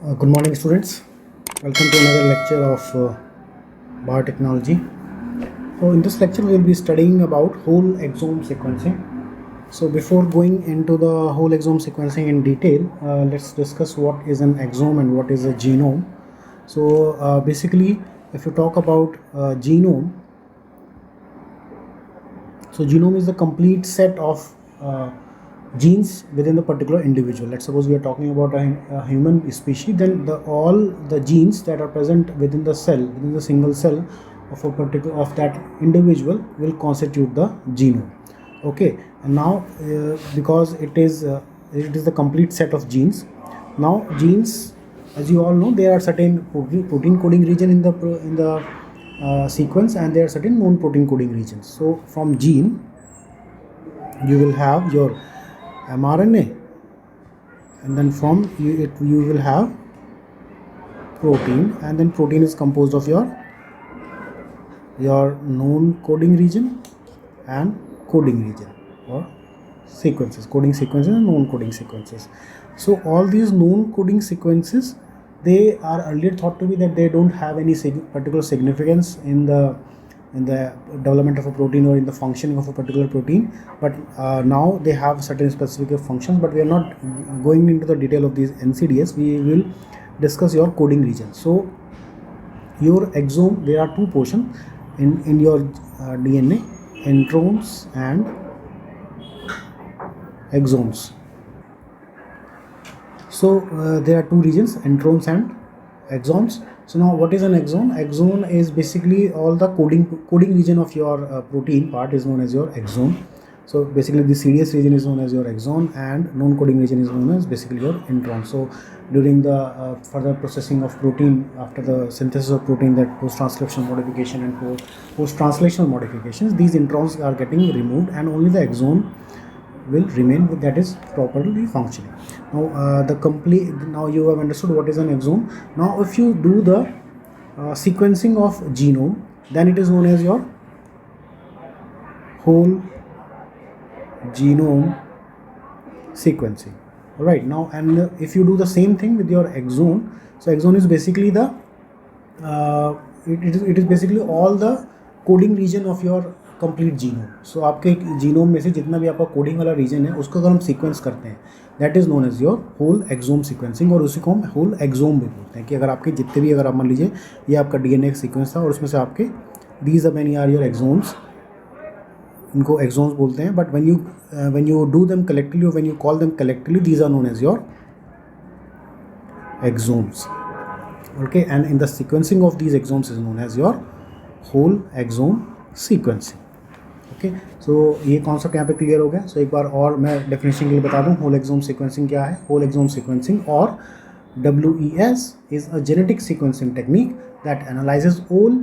Good morning, students. Welcome to another lecture of biotechnology. So, in this lecture, we will be studying about whole exome sequencing. So, before going into the whole exome sequencing in detail, let's discuss what is an exome and what is a genome. So, basically, if you talk about genome, so genome is the complete set of genes within the particular individual. Let's suppose we are talking about a human species, then all the genes that are present within the cell, within the single cell of a particular of that individual will constitute the genome. Okay, and now because it is the complete set of genes. Now genes, as you all know, there are certain protein coding region in the sequence, and there are certain non-protein coding regions. So from gene you will have your mRNA, and then from you will have protein, and then protein is composed of your known coding region and coding region, or sequences, coding sequences and known coding sequences. So all these known coding sequences, they are earlier thought to be that they don't have any particular significance in the development of a protein or in the functioning of a particular protein, but now they have certain specific functions. But we are not going into the detail of these NCDs. We will discuss your coding region. So your exome, there are two portions in your DNA: intrones and exomes. So there are two regions, intrones and exomes. So now what is an exome? Exome is basically all the coding region of your protein part is known as your exome. So basically the CDS region is known as your exome, and non-coding region is known as basically your intron. So during the further processing of protein, after the synthesis of protein, that post-transcriptional modification and post-translational modifications, these introns are getting removed, and only the exome will remain, that is properly functioning. Now now you have understood what is an exome. Now if you do the sequencing of genome, then it is known as your whole genome sequencing. Alright, now and if you do the same thing with your exome, so exome is basically the it is basically all the coding region of your complete genome. So आपके genome में से जितना भी आपका coding वाला reason है, उसको अगर हम सीक्वेंस करते हैं, that is known as your whole exome sequencing, और उसी को हम होल एक्सोम भी बोलते हैं. कि अगर आपके जितने भी, अगर आप मान लीजिए ये आपका डीएनए सीक्वेंस था और उसमें से आपके these many are your exomes, इनको एक्सोम्स बोलते हैं. But when you do them collectively, when you call them collectively, these are known as your exomes. Okay, and in the sequencing of these exomes is known as your whole exome sequencing. Okay, so ये concept यहाँ पे clear हो गया. सो एक बार और मैं definition के लिए बता दूँ, होल एक्सोम सीक्वेंसिंग क्या है. होल एक्सोम सीक्वेंसिंग और WES is a genetic sequencing technique that analyzes all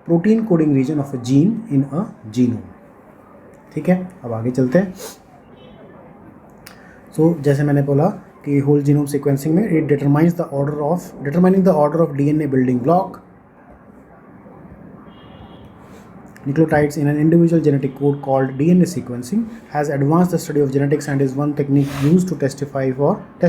protein coding region of a gene in a genome. ठीक है, अब आगे चलते हैं. सो जैसे मैंने बोला कि होल जीनोम सीक्वेंसिंग में it determines the order of DNA building block nucleotides in an individual genetic code called DNA sequencing has advanced the study of genetics and is one technique used to test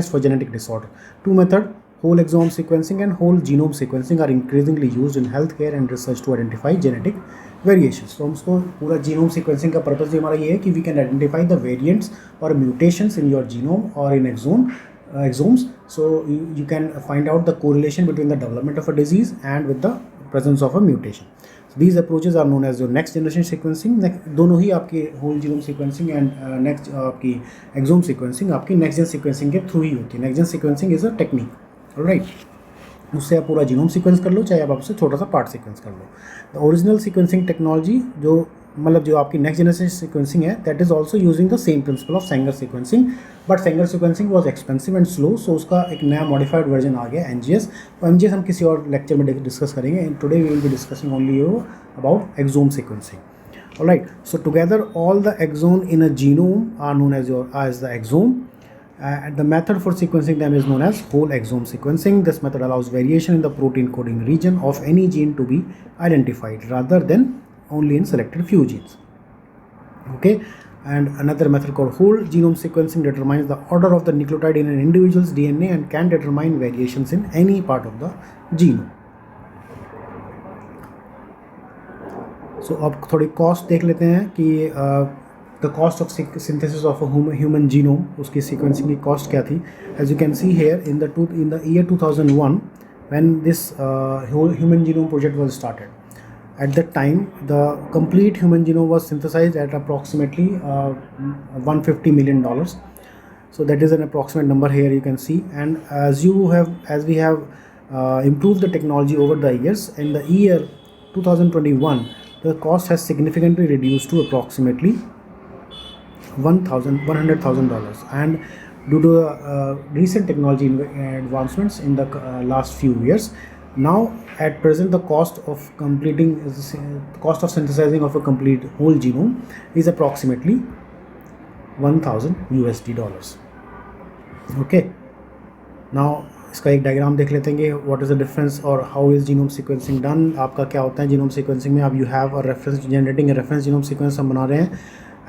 for genetic disorder. Two methods, whole exome sequencing and whole genome sequencing, are increasingly used in healthcare and research to identify genetic variations. तो हमको पूरा genome sequencing का purpose भी हमारा ये है कि we can identify the variants or mutations in your genome or in exomes. So you can find out the correlation between the development of a disease and with the presence of a mutation. These approaches are known as your next generation sequencing. दोनों ही आपके whole genome sequencing and next आपकी exome sequencing आपकी next gen sequencing के through ही होती है. Next gen sequencing is a technique. Alright, उससे आप पूरा जीनोम सीक्वेंस कर लो, चाहे आप आपसे छोटा सा पार्ट सीक्वेंस कर लो. द ओरिजिनल सीक्वेंसिंग टेक्नोलॉजी जो मतलब जो आपकी नेक्स्ट जनरेशन सीक्वेंसिंग है, that is also using the same principle of Sanger sequencing. But Sanger sequencing was expensive and slow, so उसका एक नया मॉडिफाइड वर्जन आ गया NGS. तो NGS हम किसी और लेक्चर में डिस्कस करेंगे. Today we will be discussing only about exome sequencing. All right, so together all the exome in a genome are known as the exome. The method for sequencing them is known as whole exome sequencing. This method allows variation in the protein coding region of any gene to be identified rather than only in selected few genes. Okay, and another method called whole genome sequencing determines the order of the nucleotide in an individual's DNA and can determine variations in any part of the genome. So अब थोड़ी cost देख लेते हैं कि the cost of synthesis of a human genome, उसकी sequencing की cost क्या थी. As you can see here in the year 2001 when this whole human genome project was started. At that time, the complete human genome was synthesized at approximately $150 million. So that is an approximate number here you can see. And as we have improved the technology over the years, in the year 2021, the cost has significantly reduced to approximately $100,000. And due to recent technology advancements in the last few years, now at present the cost of synthesizing of a complete whole genome is approximately $1,000. Okay, now इसका एक diagram देख लेते हैं कि what is the difference और how is genome sequencing done. आपका क्या होता है जीनोम सीक्वेंसिंग में, आप you have a reference generating reference genome sequence हम बना रहे हैं.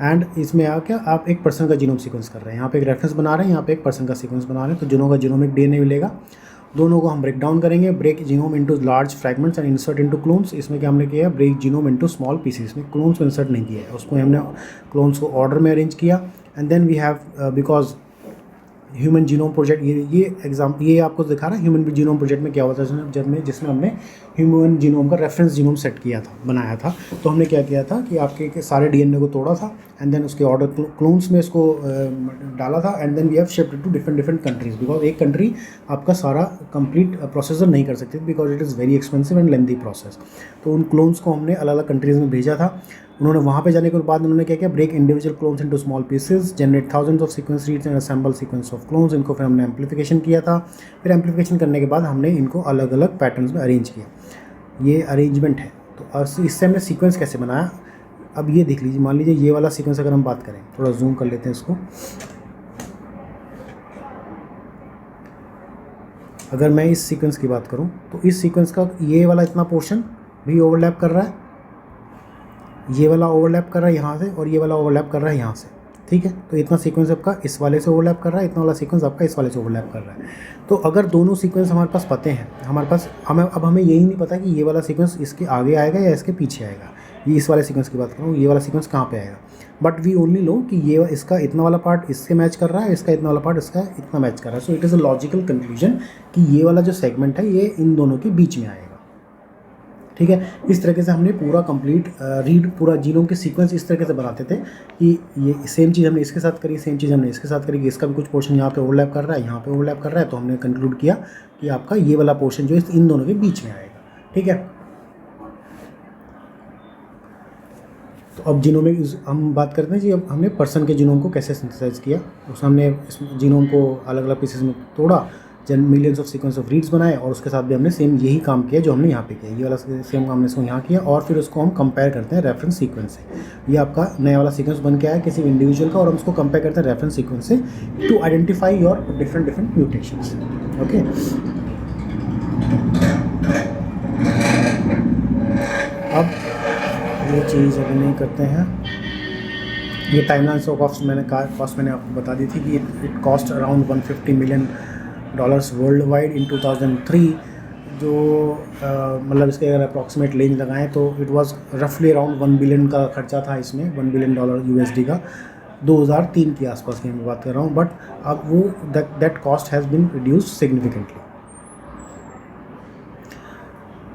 एंड इसमें आप एक पर्सन का जीनोम सीक्वेंस कर रहे हैं. यहाँ पे एक रेफरेंस बना रहे हैं, यहाँ पे एक पर्सन का सीक्वेंस बना रहे हैं. तो दोनों का जीनोमिक डीएनए मिलेगा. दोनों को हम ब्रेक डाउन करेंगे. Break genome into large fragments and insert into clones. इसमें क्या हमने किया है, break genome into small pieces में क्लोन्स को इंसर्ट नहीं किया है. उसको हमने क्लोन्स को ऑर्डर में अरेंज किया. And then we have because human genome project, ये आपको दिखा रहा है ह्यूमन जीनोम प्रोजेक्ट में क्या होता है, जिसमें हमने ह्यूमन जीनोम का रेफरेंस जीनोम सेट किया था, बनाया था. तो हमने क्या किया था कि आपके सारे डीएनए को तोड़ा था एंड देन उसके ऑर्डर क्लोन्स में इसको डाला था. And then we have shifted to different countries, because एक कंट्री आपका सारा कंप्लीट प्रोसेसर नहीं कर सकती, because it is very expensive and lengthy process. तो उन क्लोन्स को हमने अलग अलग कंट्रीज़ में भेजा था. उन्होंने वहाँ पे जाने के बाद उन्होंने क्या किया, break individual clones into small pieces, generate thousands of sequence reads and assemble sequence of clones. इनको फिर हमने एम्प्लीफिकेशन किया था. फिर एम्प्लीफिकेशन करने के बाद हमने इनको अलग अलग पैटर्न्स में अरेंज किया. ये अरेंजमेंट है. तो इससे हमने सीक्वेंस कैसे बनाया, अब ये देख लीजिए. मान लीजिए ये वाला सीक्वेंस अगर हम बात करें, थोड़ा जूम कर लेते हैं इसको. अगर मैं इस सीक्वेंस की बात करूं तो इस सीक्वेंस का ये वाला इतना पोर्शन भी ओवरलैप कर रहा है, ये वाला ओवरलैप कर रहा है यहाँ से, और ये वाला ओवरलैप कर रहा है यहाँ से. ठीक है, तो इतना सीक्वेंस आपका इस वाले से ओवरलैप कर रहा है, इतना वाला सीक्वेंस आपका इस वाले से ओवरलैप कर रहा है. तो अगर दोनों सीक्वेंस हमारे पास पते हैं, हमें यही नहीं पता कि ये वाला सीक्वेंस इसके आगे आएगा या इसके पीछे आएगा. ये इस वाले सीक्वेंस की बात कर रहा हूँ, ये वाला सीक्वेंस कहाँ पे आएगा. बट वी ओनली नो कि ये इसका इतना वाला पार्ट इससे मैच कर रहा है, इसका इतना वाला पार्ट इसका इतना मैच कर रहा है. So it is a logical conclusion कि ये वाला जो सेगमेंट है ये इन दोनों के बीच में आएगा. ठीक है, इस तरीके से हमने पूरा कंप्लीट पूरा जीनोम के सीक्वेंस इस तरीके से बनाते थे कि ये सेम चीज़ हमने इसके साथ करी, सेम चीज़ हमने इसके साथ करी, इसका भी कुछ पोर्शन यहाँ पे ओवरलैप कर रहा है, यहाँ पे ओवरलैप कर रहा है. तो हमने कंक्लूड किया कि आपका ये वाला पोर्शन जो इन दोनों के बीच में आएगा. ठीक है, तो अब जीनोमिक हम बात करते हैं जी. अब हमने पर्सन के जीनोम को कैसे सिंथेसाइज किया. उसमें हमने इस जीनोम को अलग अलग पीसेस में तोड़ा, millions of sequence of reads बनाए, और उसके साथ भी हमने सेम यही काम किया जो हमने यहाँ पे किया. ये वाला सेम काम हमने इसको यहाँ किया, और फिर उसको हम कंपेयर करते हैं रेफरेंस सीक्वेंस से. ये आपका नया वाला सीक्वेंस बन के आया किसी इंडिविजुअल का, और हम उसको कंपेयर करते हैं रेफरेंस सीक्वेंस से to identify your different mutations. Okay, अब ये चीज़ अभी नहीं करते हैं. ये टाइमलाइन ऑफ कॉस्ट मैंने आपको बता दी थी कि it cost around $150 million world wide in 2003. जो मतलब इसके अगर अप्रॉक्सीमेट रेंज लगाएं तो इट वाज रफली अराउंड $1 बिलियन का खर्चा था इसमें, $1 बिलियन USD का. 2003 के आसपास की मैं बात कर रहा हूँ. बट अब वो that cost has been reduced significantly.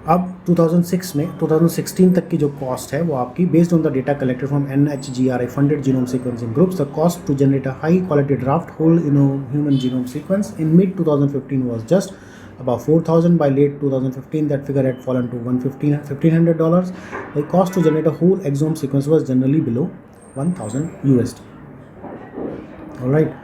अब 2016 तक की जो कॉस्ट है वो आपकी based on the data collected from NHGRI funded genome sequencing groups, the cost to generate a high quality draft whole human genome sequence in mid 2015 was just about $4,000. By late 2015 that figure had fallen to $1,500. The cost to generate a whole exome sequence was generally below $1,000 USD. Alright,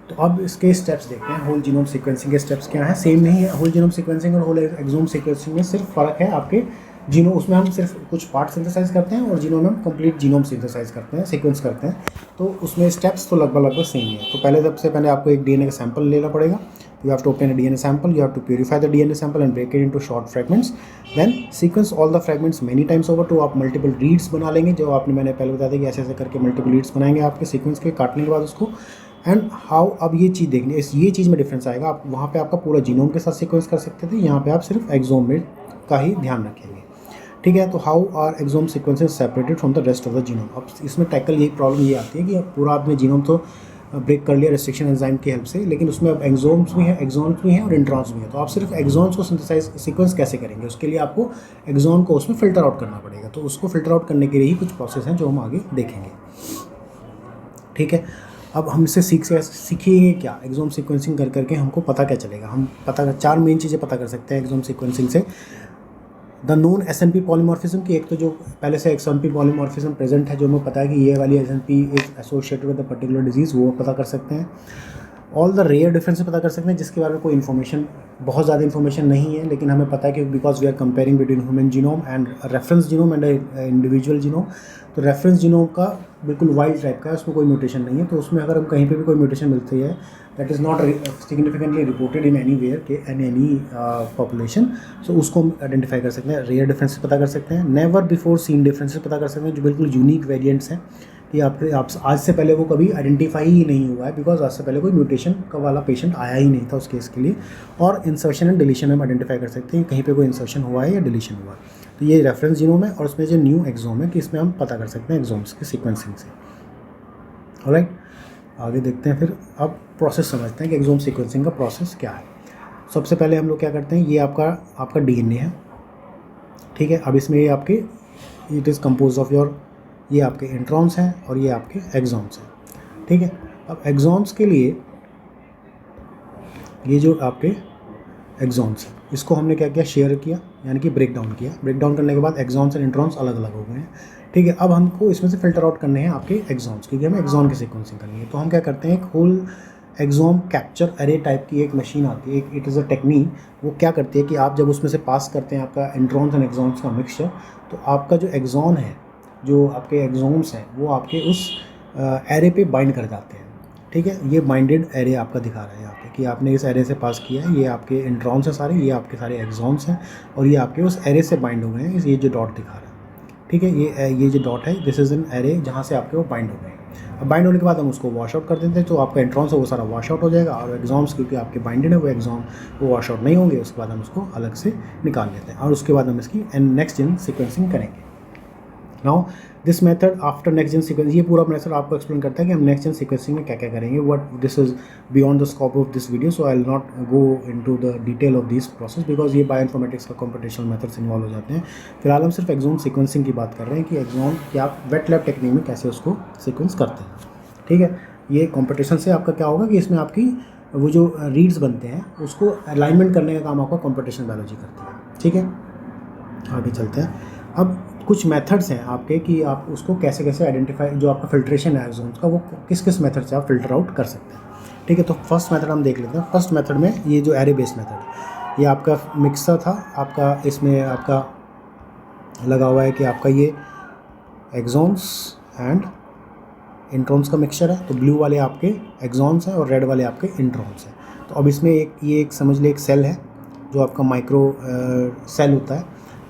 तो अब इसके steps देखते हैं. Whole genome sequencing के steps क्या हैं. Same नहीं है होल जीनोम सीक्वेंसिंग और होल एक्सोम सीक्वेंसिंग में, सिर्फ फ़र्क है आपके जीनोम. उसमें हम सिर्फ कुछ पार्ट सिंथेसाइज करते हैं और जीनोम में हम कंप्लीट जीनोम सिंथेसाइज करते हैं, सीक्वेंस करते हैं. तो उसमें स्टेप्स तो लगभग सेम ही है. तो सबसे पहले आपको एक DNA का सैंपल लेना पड़ेगा. You have to obtain a DNA sample, you have to purify the DNA sample and break it into short fragments, then sequence all the fragments many times over। तो आप मल्टीपल रीड्स बना लेंगे, जो आपने मैंने पहले बताया था कि ऐसे ऐसे करके मल्टीपल रीड्स बनाएंगे आपके सीक्वेंस के काटने के बाद उसको। एंड हाउ, अब ये चीज़ देखनी है, ये चीज़ में डिफरेंस आएगा। आप वहाँ पे आपका पूरा जीनोम के साथ सीक्वेंस कर सकते थे, यहाँ पे आप सिर्फ एक्सोम में का ही ध्यान रखेंगे, ठीक है। तो how are exome sequences separated from the rest of the genome. अब इसमें टैकल यही प्रॉब्लम ये आती है कि अब पूरा आपने जीनोम तो ब्रेक कर लिया रेस्ट्रिक्शन एंजाइम की हेल्प से, लेकिन उसमें अब एक्सोम्स भी हैं, एक्सॉन्स भी हैं और इंट्रॉन्स भी हैं। तो आप सिर्फ एक्सॉन्स को सिंथेसाइज सीक्वेंस कैसे करेंगे, उसके लिए आपको एक्सॉन को उसमें फ़िल्टर आउट करना पड़ेगा। तो उसको फ़िल्टर आउट करने के लिए ही कुछ प्रोसेस हैं जो हम आगे देखेंगे, ठीक है। अब हम इससे सीखेंगे क्या, एक्सोम सीक्वेंसिंग कर करके हमको पता क्या चलेगा। हम पता 4 मेन चीज़ें पता कर सकते हैं एक्सोम सीक्वेंसिंग से। द नोन SNP पॉलीमॉर्फिज्म की, एक तो जो पहले से SNP पॉलीमॉर्फिज्म प्रेजेंट है, जो हमें पता है कि ये वाली SNP is associated with the particular disease, वो पता कर सकते हैं। ऑल द रेयर डिफरेंस पता कर सकते हैं जिसके बारे में कोई इन्फॉर्मेशन, बहुत ज़्यादा इन्फॉर्मेशन नहीं है, लेकिन हमें पता है कि because we are comparing between human genome and reference genome and individual genome. तो रेफरेंस जीनोम का बिल्कुल वाइल्ड टाइप का है, उसमें कोई म्यूटेशन नहीं है। तो उसमें अगर हम कहीं पे भी कोई म्यूटेशन मिलती है that is not significantly reported in anywhere के एनी पॉपुलेशन, सो उसको हम आइडेंटिफाई कर सकते हैं, रेयर डिफरेंसेस पता कर सकते हैं। नेवर बिफोर सीन डिफरेंसेस पता कर सकते हैं, जो बिल्कुल यूनिक वेरिएंट्स हैं कि आप आज से पहले वो कभी आइडेंटिफाई ही नहीं हुआ है, बिकॉज आज से पहले कोई म्यूटेशन का वाला पेशेंट आया ही नहीं था उस केस के लिए। और इंसर्शन एंड डिलीशन हम आइडेंटिफाई कर सकते हैं कहीं पे कोई इंसर्शन हुआ है या डिलीशन हुआ है। तो ये रेफरेंस जीनोम है, और उसमें जो न्यू एक्सोम है कि इसमें हम पता कर सकते हैं एक्सोम्स की सीक्वेंसिंग से। ऑलराइट, आगे देखते हैं फिर। अब प्रोसेस समझते हैं कि एक्सोम सीक्वेंसिंग का प्रोसेस क्या है। सबसे पहले हम लोग क्या करते हैं, ये आपका DNA है, ठीक है। अब इसमें ये आपके it is compose of your, ये आपके इंट्रॉन्स हैं और ये आपके एक्सॉन्स हैं, ठीक है। अब एक्सॉन्स के लिए ये जो आपके एक्सॉन्स हैं, इसको हमने क्या किया, शेयर किया, यानी कि ब्रेक डाउन किया। ब्रेक डाउन करने के बाद एक्सॉन्स एंड इंट्रॉन्स अलग अलग हो गए हैं, ठीक है। अब हमको इसमें से फ़िल्टर आउट करने हैं आपके एक्सॉन्स, क्योंकि हमें एक्सॉन की सीक्वेंसिंग करनी है। तो हम क्या करते हैं, एक होल एक्सोम कैप्चर अरे टाइप की एक मशीन आती है, इट इज़ अ टेक्निक। वो क्या करती है कि आप जब उसमें से पास करते हैं आपका इंट्रॉन्स एंड एक्सॉन्स का मिक्सचर, तो आपका जो एक्सॉन है, जो आपके एक्सोम्स हैं, वो आपके उस एरे पे बाइंड कर जाते हैं, ठीक है। ये बाइंडेड एरे आपका दिखा रहा है यहाँ पे कि आपने इस एरे से पास किया है, ये आपके इंट्रॉन्स हैं सारे, ये आपके सारे एक्सॉन्स हैं, और ये आपके उस एरे से बाइंड हो गए हैं, ये जो डॉट दिखा रहा है, ठीक है। ये जो डॉट है, दिस इज़ एन एरे जहाँ से आपके वो बाइंड हो गए हैं। अब बाइंड होने के बाद हम उसको वॉश आउट कर देते हैं, तो आपका इंट्रॉन्स है वो सारा वॉश आउट हो जाएगा, और एक्सॉम्स क्योंकि आपके बाइंडेड है वो एक्सॉम वो वॉश आउट नहीं होंगे। उसके बाद हम उसको अलग से निकाल लेते हैं, और उसके बाद हम इसकी नेक्स्ट जेन सीक्वेंसिंग करेंगे। Now this method after next gen sequence, ये पूरा मेथड आपको एक्सप्लेन करता है कि हम नेक्स्ट जेन सीक्वेंसिंग में क्या क्या करेंगे। What this is beyond the scope of this video, so I will not go into the detail of this process, because ये बायोइन्फॉर्मेटिक्स का कॉम्पिटिशनल मेथड्स इन्वॉल्व हो जाते हैं। फिलहाल हम सिर्फ एक्सोम सीक्वेंसिंग की बात कर रहे हैं कि एक्सोम कि आप वेट लैब टेक्निक में कैसे उसको सीक्वेंस करते हैं, ठीक है। ये कॉम्पिटिशन से आपका क्या होगा कि इसमें आपकी वो जो रीड्स बनते हैं उसको अलाइनमेंट करने का काम आपका कॉम्पिटिशन बायोलॉजी करती है, ठीक है। आगे चलते हैं। अब कुछ मेथड्स हैं आपके कि आप उसको कैसे कैसे आइडेंटिफाई, जो आपका फिल्ट्रेशन है एक्सोम्स का, वो किस किस मेथड से आप फिल्टर आउट कर सकते हैं, ठीक है। तो फर्स्ट मेथड हम देख लेते हैं। फर्स्ट मेथड में ये जो एरे बेस्ड मेथड, ये आपका मिक्सर था आपका, इसमें आपका लगा हुआ है कि आपका ये एक्सोम्स एंड इंट्रॉन्स का मिक्सचर है। तो ब्लू वाले आपके एक्सॉन्स हैं और रेड वाले आपके इंट्रॉन्स हैं। तो अब इसमें ये एक समझ ले एक सेल है जो आपका माइक्रो सेल होता है,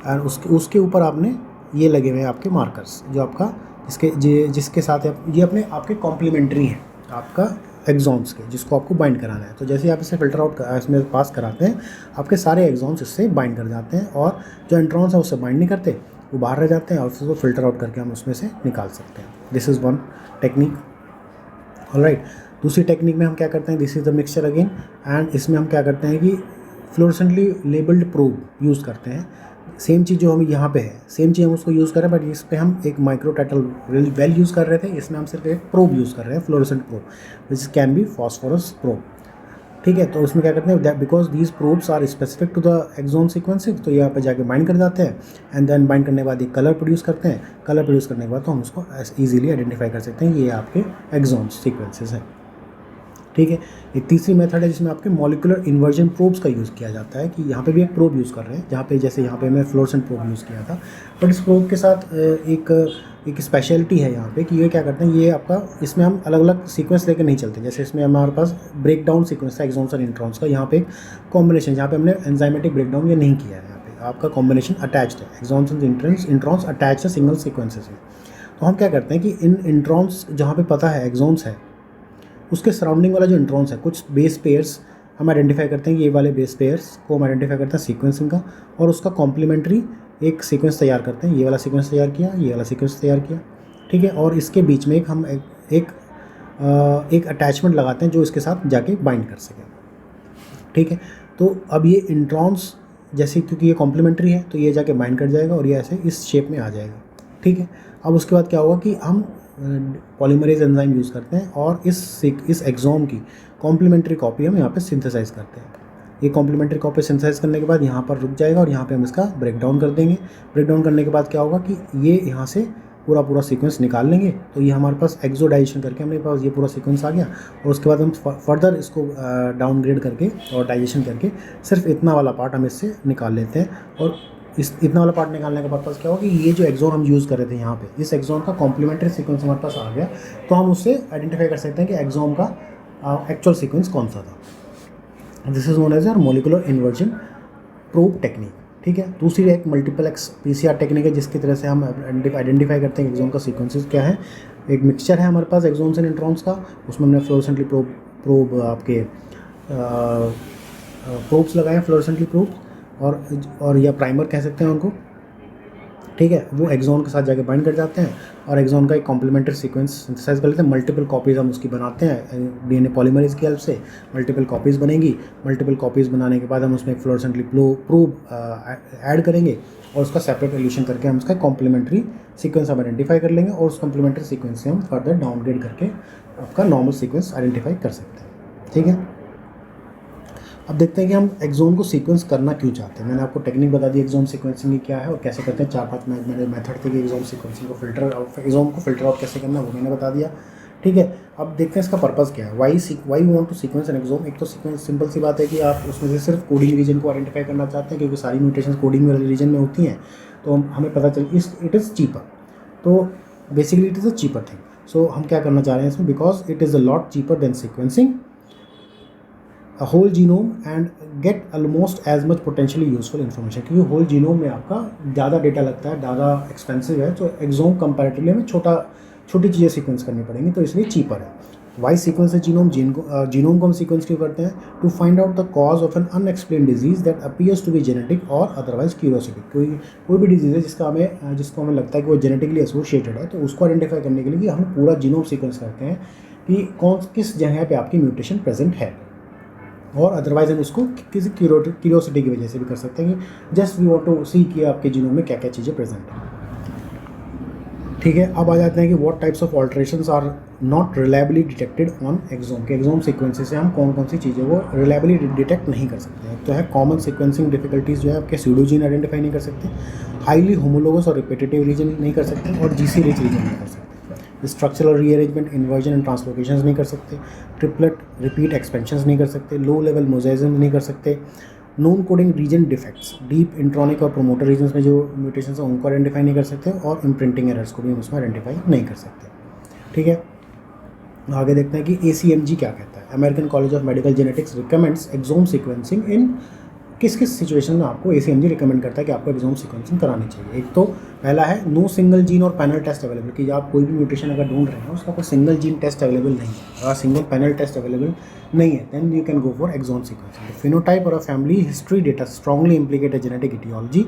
और उसके ऊपर आपने ये लगे हुए हैं आपके मार्कर्स, जो आपका जिसके साथ ये अपने आपके कॉम्प्लीमेंट्री हैं आपका एक्सॉन्स के, जिसको आपको बाइंड कराना है। तो जैसे ही आप इसे फिल्टर आउट इसमें पास कराते हैं, आपके सारे एक्सॉन्स इससे बाइंड कर जाते हैं, और जो इंट्रॉन्स है उससे बाइंड नहीं करते, वो बाहर रह जाते हैं, और उसको फिल्टर आउट करके हम उसमें से निकाल सकते हैं। This is one technique, alright. दूसरी टेक्निक में हम क्या करते हैं, this is the mixture again, and इसमें हम क्या करते हैं कि फ्लोरेसेंटली लेबल्ड प्रोब यूज़ करते हैं। सेम चीज़ जो हम यहाँ पे है, सेम चीज़ हम उसको यूज़ कर रहे हैं, बट इस पे हम एक माइक्रोटाइटल वेल यूज़ कर रहे थे, इसमें हम सिर्फ एक प्रोब यूज़ कर रहे हैं, fluorescent probe, which can be phosphorus probe, ठीक है। तो उसमें क्या करते हैं, because these probes are specific to the exome sequencing, तो यहाँ पे जाके बाइंड कर जाते हैं, एंड देन बाइंड करने के बाद एक कलर प्रोड्यूस करते हैं। कलर प्रोड्यूस करने के बाद तो हम उसको ईजिली आइडेंटिफाई कर सकते हैं ये आपके एक्सोम सीक्वेंसेस हैं, ठीक है। एक तीसरी मेथड है जिसमें आपके मॉलिक्यूलर इन्वर्जन प्रोब्स का यूज़ किया जाता है, कि यहाँ पे भी एक प्रोब यूज़ कर रहे हैं, जहाँ पे जैसे यहाँ पे मैं फ्लोरेसेंट प्रोब यूज़ किया था, बट इस प्रोब के साथ एक एक स्पेशलिटी है यहाँ पे कि ये क्या करते हैं, ये आपका इसमें हम अलग अलग सीक्वेंस लेकर नहीं चलते। जैसे इसमें हमारे पास ब्रेक डाउन सीक्वेंस था एक्सॉन्स और इंट्रॉन्स का, यहाँ पे एक कॉम्बिनेशन, यहाँ पे हमने एंजाइमेटिक ब्रेक डाउन ये नहीं किया है, यहाँ पे आपका कॉम्बिनेशन अटैच्ड है, एक्सॉन्स एंड इंट्रॉन्स अटैच है सिंगल सीक्वेंसेस में। तो हम क्या करते हैं कि इन इंट्रॉन्स जहाँ पे पता है एक्सॉन्स है, उसके सराउंडिंग वाला जो इंट्रॉन्स है, कुछ बेस पेयर्स हम आइडेंटिफाई करते हैं, ये वाले बेस पेयर्स को हम आइडेंटिफाई करते हैं सीक्वेंसिंग का, और उसका कॉम्प्लीमेंट्री एक सीक्वेंस तैयार करते हैं। ये वाला सीक्वेंस तैयार किया, ये वाला सीक्वेंस तैयार किया, ठीक है। और इसके बीच में एक अटैचमेंट लगाते हैं जो इसके साथ जाके बाइंड कर सके, ठीक है। तो अब ये इंट्रॉन्स जैसे, क्योंकि ये कॉम्प्लीमेंट्री है तो ये जाके बाइंड कर जाएगा और ये ऐसे इस शेप में आ जाएगा, ठीक है। अब उसके बाद क्या होगा कि हम पॉलीमरेज एंजाइम यूज़ करते हैं और इस एक्सोम की कॉम्प्लीमेंट्री कॉपी हम यहाँ पे सिंथेसाइज करते हैं। ये कॉम्प्लीमेंट्री कॉपी सिंथेसाइज करने के बाद यहाँ पर रुक जाएगा और यहाँ पे हम इसका ब्रेक डाउन कर देंगे। ब्रेक डाउन करने के बाद क्या होगा कि ये यहाँ से पूरा सीक्वेंस निकाल लेंगे, तो ये हमारे पास एक्सोडाइजेशन करके हमारे पास ये पूरा सीक्वेंस आ गया। और उसके बाद हम फर्दर इसको डाउनग्रेड करके और डाइजेशन करके सिर्फ इतना वाला पार्ट हम इससे निकाल लेते हैं। और इतना वाला पार्ट निकालने के बाद पास क्या होगा कि ये जो एक्सोन हम यूज़ कर रहे थे यहाँ पे, इस एक्सोन का कॉम्प्लीमेंट्री सीक्वेंस हमारे पास आ गया, तो हम उससे आइडेंटिफाई कर सकते हैं कि एक्सोन का एक्चुअल सीक्वेंस कौन सा था। This is known as molecular inversion probe technique, ठीक है। दूसरी एक मल्टीप्लेक्स PCR टेक्निक है, जिसकी तरह से हम आइडेंटिफाई करते हैं एक्सोन का सीक्वेंसेस क्या है। एक मिक्सचर है हमारे पास एक्सोन्स एंड इंट्रॉन्स का, उसमें हमने फ्लोरेसेंटली प्रोब आपके प्रोब्स लगाए, फ्लोरेसेंटली प्रोब और या प्राइमर कह सकते हैं उनको, ठीक है। वो एक्सोन के साथ जाके बाइंड कर जाते हैं और एक्सोन का एक कॉम्प्लीमेंट्री सीक्वेंस सिंथेसाइज कर लेते हैं। मल्टीपल कॉपीज़ हम उसकी बनाते हैं DNA पॉलीमरेज की हेल्प से, मल्टीपल कॉपीज़ बनेंगी। मल्टीपल कॉपीज़ बनाने के बाद हम उसमें एक फ्लोरेसेंटली प्रोब ऐड करेंगे और उसका सेपरेट एल्यूशन करके हम उसका कॉम्प्लीमेंट्री सीक्वेंस हम आइडेंटिफाई कर लेंगे, और उस कॉम्प्लीमेंट्री सीक्वेंस से हम फर्दर डाउनग्रेड करके आपका नॉर्मल सीक्वेंस आइडेंटिफाई कर सकते हैं, ठीक है। अब देखते हैं कि हम एक्सोन को सीक्वेंस करना क्यों चाहते हैं। मैंने आपको टेक्निक बता दी एक्सोन सीक्वेंसिंग की क्या है और कैसे करते हैं। 4-5 मैंने मेथड थे कि एक्सोन सीक्वेंसिंग को एक्सोन को फिल्टर आउट कैसे करना है वो मैंने बता दिया, ठीक है। अब देखते हैं इसका पर्पज़ क्या है, why we want to sequence an exon. एक तो सीक्वेंस सिंपल सी बात है कि आप उसमें से सिर्फ कोडिंग रीजन को आइडेंटिफाई करना चाहते हैं, क्योंकि सारी म्यूटेशन कोडिंग वाले रीजन में होती हैं, तो हमें पता चल इट इज़ चीपर। तो basically it is a cheaper thing. So हम क्या करना चाह रहे हैं इसमें, because it is a lot cheaper than sequencing a whole genome and get almost as much potentially useful information, क्योंकि होल जीनोम में आपका ज़्यादा डेटा लगता है, ज़्यादा एक्सपेंसिव है, तो एक्सोम कंपैरेटिवली हमें छोटी चीज़ें सीक्वेंस करनी पड़ेंगी, तो इसलिए चीपर है। वाई सीक्वेंस है जीनोम को हम सीक्वेंस क्यों करते हैं, to find out the cause of an unexplain disease that appears to be genetic और अदरवाइज क्यूरियोसिटी। कोई भी डिजीज़ है जिसको हमें लगता है कि वो जेनेटिकली एसोसिएटेड है, तो उसको आइडेंटिफाई करने के लिए हम पूरा जीनोम सीक्वेंस करते हैं कि किस जगह पर आपकी म्यूटेशन प्रेजेंट है, और अदरवाइज हम उसको किसी क्यूरियोसिटी की वजह से भी कर सकते हैं कि जस्ट वी वांट टू सी कि आपके जीनोम में क्या क्या चीज़ें प्रेजेंट हैं, ठीक है। अब आ जाते हैं कि what types of alterations are not reliably detected on exome. के एक्सोम सीक्वेंसेस से हम कौन कौन सी चीज़ें वो रिलायबली डिटेक्ट नहीं कर सकते हैं। तो है कॉमन सीक्वेंसिंग डिफिकल्टीज़, जो है आपके स्यूडोजीन आइडेंटिफाई नहीं कर सकते, हाईली होमोलोगस और रिपीटेटिव रीजन नहीं कर सकते, और GC रिच रीजन नहीं कर सकते, स्ट्रक्चरल रीअरेंजमेंट, इन्वर्जन एंड ट्रांसलोकेशंस नहीं कर सकते, ट्रिपलेट रिपीट एक्सपेंशंस नहीं कर सकते, लो लेवल मोजाइज्म नहीं कर सकते, non coding region defects, deep intronic और प्रोमोटर रीजन्स में जो म्यूटेशंस हैं उनको आइडेंटिफाई नहीं कर सकते, और इम्प्रिंटिंग एरर्स को भी हम उसमें आइडेंटिफाई नहीं कर सकते, ठीक है। आगे देखते हैं कि ACMG क्या कहता है। American College of Medical Genetics recommends exome sequencing in किस सिचुएशन में आपको ACMG रिकमेंड करता है कि आपको एक्सोम सीक्वेंसिंग करानी चाहिए। एक तो पहला है नो सिंगल जीन और पैनल टेस्ट अवेलेबल, कि आप कोई भी म्यूटेशन अगर ढूंढ रहे हैं उसका कोई सिंगल जीन टेस्ट अवेलेबल नहीं है, अगर सिंगल पैनल टेस्ट अवेलेबल नहीं है, then you can go for exome sequencing. Phenotype और family history data strongly implicate a genetic etiology,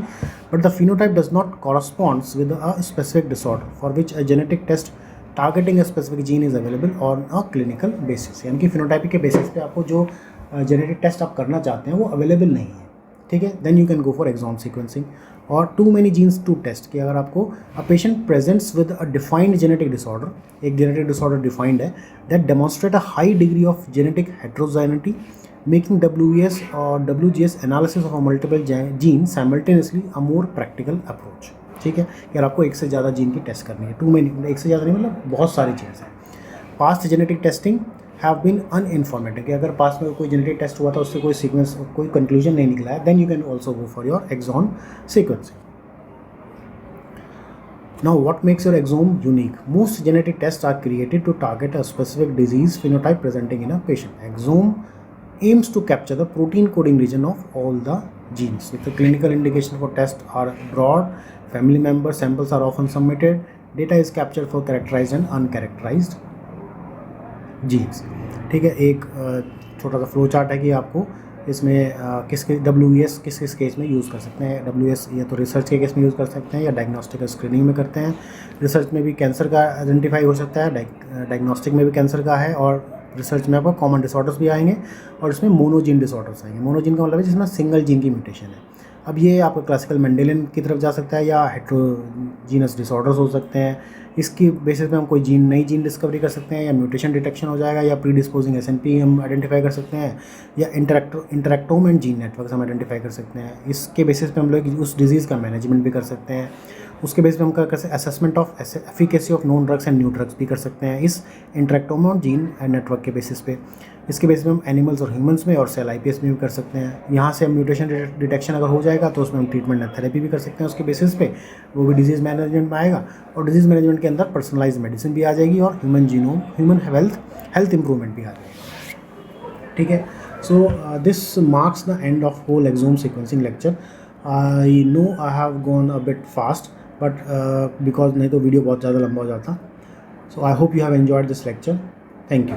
but the phenotype does not corresponds with a specific disorder for which a genetic test targeting a specific gene is available on a clinical basis. यानी कि phenotypic के basis पे आपको जो genetic test आप करना चाहते हैं वो अवेलेबल नहीं है, ठीक है, then you can go for exome sequencing. और too many genes to test, कि अगर आपको a patient presents with a defined genetic disorder, एक जेनेटिक डिसऑर्डर डिफाइंड है, that demonstrate a high degree of genetic heterogeneity, making WES or WGS analysis of multiple gene simultaneously a more practical approach, ठीक है। यार आपको एक से ज़्यादा gene की टेस्ट करनी है, टू मेनी, एक से ज़्यादा नहीं, मतलब बहुत सारी चीज़ है। Past genetic testing have been uninformative, कि अगर पास में कोई जेनेटिक टेस्ट हुआ था उससे कोई सीक्वेंस कोई कंक्लूजन नहीं निकला है, then you can also go for your exome sequencing. Now, what makes your exome unique? Most genetic tests are created to target a specific disease phenotype presenting in a patient. Exome aims to capture the protein coding region of all the genes. So the clinical indication for tests are broad. Family member samples are often submitted. Data is captured for characterized and uncharacterized genes. ठीक है, एक छोटा सा flow chart है कि आपको इसमें किस WES किस केस में यूज़ कर सकते हैं. WES या तो रिसर्च के केस में यूज़ कर सकते हैं या डायग्नोस्टिक स्क्रीनिंग में करते हैं. रिसर्च में भी कैंसर का आइडेंटिफाई हो सकता है, डायग्नोस्टिक में भी कैंसर का है, और रिसर्च में आपको कॉमन डिसऑर्डर्स भी आएंगे और इसमें मोनोजीन डिसऑर्डर्स आएंगे. मोनोजीन का मतलब है जिसमें सिंगल जीन की म्यूटेशन है. अब ये आपका क्लासिकल मेंडेलियन की तरफ जा सकता है या हेट्रोजीनस डिसऑर्डर्स हो सकते हैं. इसकी बेसिस पे हम कोई नई जीन डिस्कवरी कर सकते हैं, या म्यूटेशन डिटेक्शन हो जाएगा, या प्री डिस्पोजिंग SNP हम आइडेंटिफाई कर सकते हैं, या इंटरेक्टोम एंड जीन नेटवर्क हम आइडेंटिफाई कर सकते हैं. इसके बेसिस पे हम लोग उस डिजीज़ का मैनेजमेंट भी कर सकते हैं. उसके बेस पे हम कर सकते assessment of efficacy of known drugs and new drugs भी कर सकते हैं इस इंटरेक्टोम और जीन नेटवर्क के बेसिस पे. इसके बेस पे हम एनिमल्स और ह्यूमंस में और सेल IPS में भी कर सकते हैं. यहाँ से हम म्यूटेशन डिटेक्शन अगर हो जाएगा तो उसमें हम ट्रीटमेंट एंड थेरेपी भी कर सकते हैं. उसके बेसिस पे वो भी डिजीज़ मैनेजमेंट में आएगा, और डिजीज़ मैनेजमेंट के अंदर पर्सनलाइज मेडिसिन भी आ जाएगी और ह्यूमन हेल्थ इंप्रूवमेंट भी आ जाएगी. ठीक है, so this marks the end of whole exome sequencing lecture. I know I have gone a bit fast, but because नहीं तो वीडियो बहुत ज़्यादा लंबा हो जाता. So I hope you have enjoyed this lecture. Thank you.